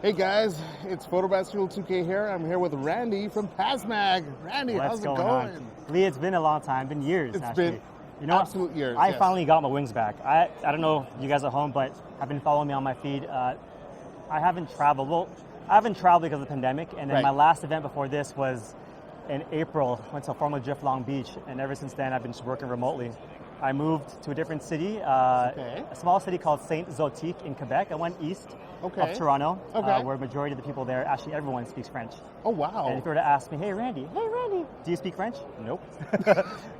Hey guys, it's Photobasketball 2K here. I'm here with Randy from PASMAG. Randy, how's it going? On? Lee, it's been a long time, been years actually. Been absolute years. I finally got my wings back. I don't know if you guys at home, but have been following me on my feed. I haven't traveled. Well, I haven't traveled because of the pandemic, and then my last event before this was in April. Went to Formula Drift Long Beach, and ever since then I've been just working remotely. I moved to a different city, a small city called Saint-Zotique in Quebec. I went east of Toronto, where majority of the people there, actually everyone speaks French. Oh, wow. And if you were to ask me, hey Randy, do you speak French? Nope.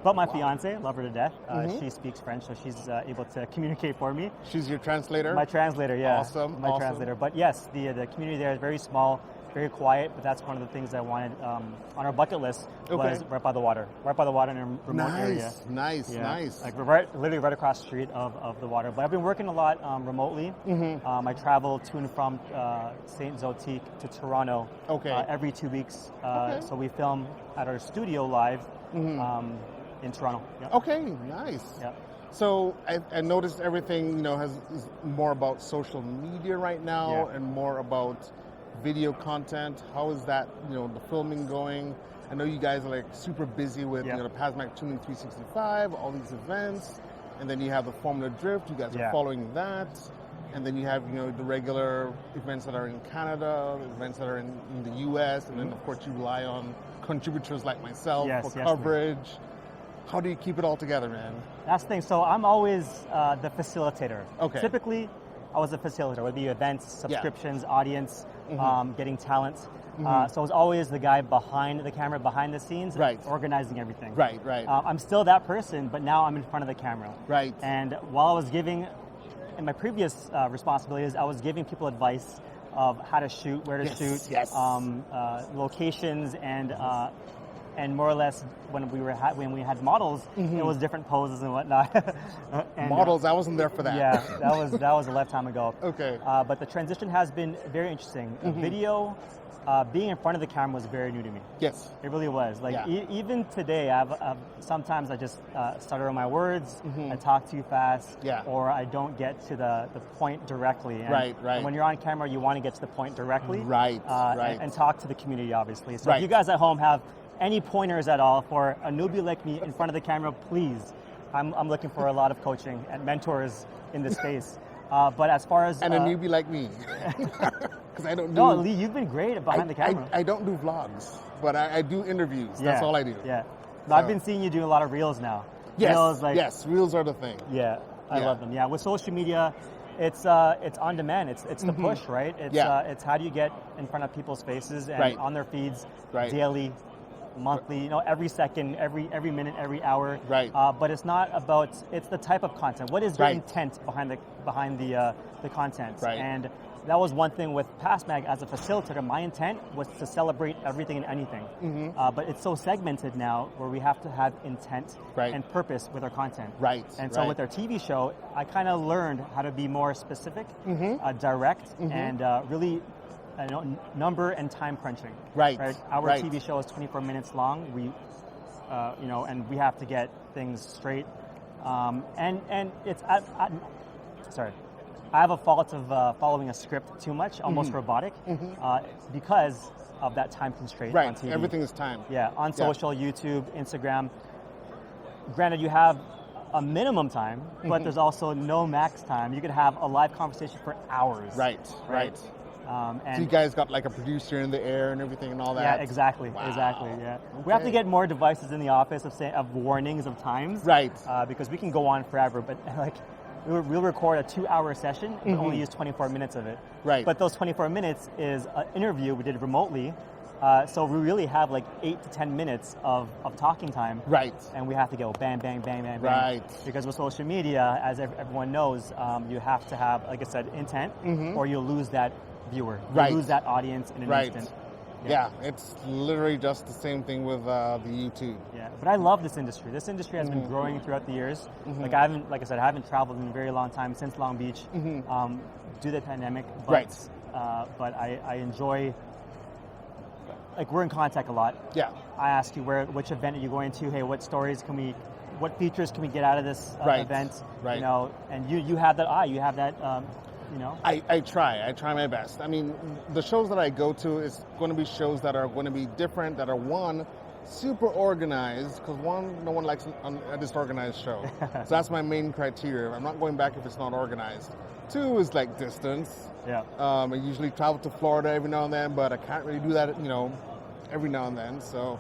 But my fiance, love her to death, she speaks French, so she's able to communicate for me. She's your translator? My translator, yeah. Awesome. My translator. But yes, the community there is very small, very quiet, but that's one of the things I wanted on our bucket list was right by the water in a remote area. Nice. Like literally right across the street of the water. But I've been working a lot remotely. I travel to and from Saint-Zotique to Toronto every 2 weeks. So we film at our studio live in Toronto. Yeah. Okay, nice. Yeah. So I noticed everything is more about social media right now and more about video content. How is that, the filming going? I know you guys are like super busy with the PASMAG Tuning 365, all these events, and then you have the Formula Drift. You guys are following that, and then you have the regular events that are in Canada, events that are in the US, and then of course you rely on contributors like myself for coverage. How do you keep it all together, man? That's the thing. So I'm always the facilitator. Okay. Typically, I was a facilitator, whether it be events, subscriptions, audience, getting talent. So I was always the guy behind the camera, behind the scenes, organizing everything. Right. I'm still that person, but now I'm in front of the camera. Right. And while I was giving, in my previous responsibilities, I was giving people advice of how to shoot, where to shoot, locations, and more or less when we had models, it was different poses and whatnot. And, models, I wasn't there for that. Yeah, that was a lifetime ago. Okay. But the transition has been very interesting. Video, being in front of the camera was very new to me. Yes, it really was. Like even today, sometimes I just stutter on my words. I talk too fast, or I don't get to the point directly. And, right. And when you're on camera, you want to get to the point directly. Right. And talk to the community, obviously. So if you guys at home have any pointers at all for a newbie like me in front of the camera, please. I'm looking for a lot of coaching and mentors in this space. But as far as... And a newbie like me. Because I don't do... No, Lee, you've been great behind the camera. I don't do vlogs, but I do interviews. That's all I do. Yeah. No, I've been seeing you do a lot of reels now. Yes, reels are the thing. Yeah, I love them. Yeah, with social media, it's on demand. It's the push, right? It's how do you get in front of people's faces and on their feeds daily, monthly, every second, every minute, every hour. Right. But it's not about, it's the type of content. What is your intent behind the content? Right. And that was one thing with PASMAG as a facilitator. My intent was to celebrate everything and anything. But it's so segmented now where we have to have intent and purpose with our content. Right. And so with our TV show, I kind of learned how to be more specific, direct, and really number and time crunching. Right. Our TV show is 24 minutes long. We, and we have to get things straight. And it's sorry. I have a fault of following a script too much, almost robotic, because of that time constraint on TV. Everything is time. Yeah, on social, YouTube, Instagram. Granted, you have a minimum time, but there's also no max time. You could have a live conversation for hours. Right. And so you guys got like a producer in the air and everything and all that? Yeah, exactly. Wow. Exactly, yeah. Okay. We have to get more devices in the office of warnings of times. Right. Because we can go on forever, but like, we'll record a 2-hour session, but only use 24 minutes of it. Right. But those 24 minutes is an interview we did remotely. So we really have like 8 to 10 minutes of talking time. Right. And we have to go bang, bang, bang, bang, bang. Right. Because with social media, as everyone knows, you have to have, like I said, intent, or you'll lose that viewer. You lose that audience in an instant. Yeah, it's literally just the same thing with the YouTube. Yeah, but I love this industry. This industry has been growing throughout the years. Like I haven't traveled in a very long time since Long Beach, due to the pandemic. But, but I enjoy. Like we're in contact a lot. Yeah. I ask you which event are you going to? Hey, what features can we get out of this event? Right. And you have that eye. You have that you know? I try my best. I mean, the shows that I go to is going to be shows that are going to be different, that are one, super organized, because one, no one likes a disorganized show. So that's my main criteria. I'm not going back if it's not organized. Two is like distance. Yeah. I usually travel to Florida every now and then, but I can't really do that, you know, every now and then. So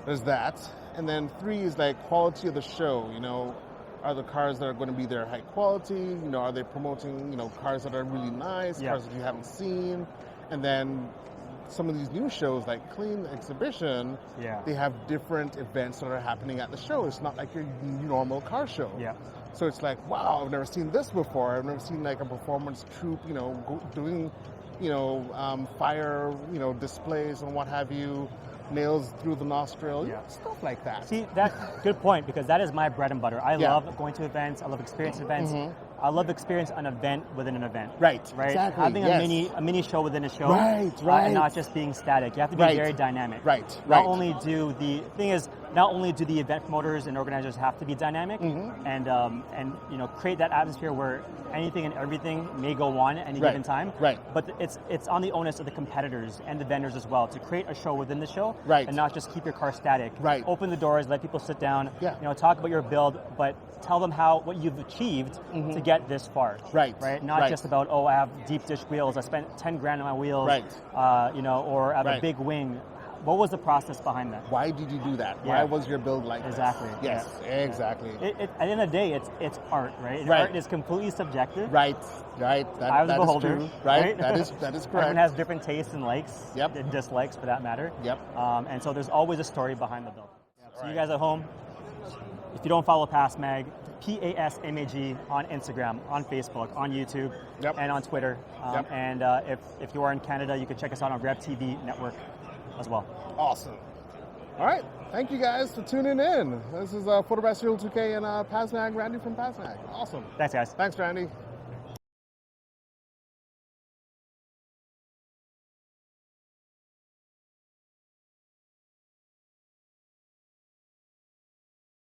there's that. And then three is like quality of the show. You know, are the cars that are going to be there high quality? You know, are they promoting, you know, cars that are really nice, cars that you haven't seen? And then some of these new shows like Clean Exhibition, they have different events that are happening at the show. It's not like your normal car show. Yeah. So it's like, wow, I've never seen this before. I've never seen like a performance troupe, you know, doing, you know, fire, you know, displays and what have you, nails through the nostril, stuff like that. See, that good point, because that is my bread and butter. I love going to events. I love experience events. I love experience an event within an event. Right. Exactly. Having a mini show within a show. Right. And not just being static. You have to be very dynamic. Right. Not only do the event promoters and organizers have to be dynamic and you know, create that atmosphere where anything and everything may go on at any given time. Right. But it's on the onus of the competitors and the vendors as well to create a show within the show. Right. And not just keep your car static. Right. Open the doors, let people sit down. You know, talk about your build, but tell them what you've achieved to get this far. Right. Not just about, I have deep dish wheels. I spent 10 grand on my wheels. Right. You know, or I have a big wing. What was the process behind that? Why did you do that? Why was your build like exactly. This? Yes, exactly. At the end of the day, it's art, right? And art is completely subjective. Right. I was the beholder. Is true. Right. That is correct. Everyone has different tastes and likes, and dislikes for that matter. And so there's always a story behind the build. So you guys at home, if you don't follow PASMAG, PASMAG on Instagram, on Facebook, on YouTube, and on Twitter. And if you are in Canada, you can check us out on Rev TV Network as well. Awesome. All right. Thank you guys for tuning in. This is Photograph Serial 2K and PASMAG, Randy from PASMAG. Awesome. Thanks, guys. Thanks, Randy.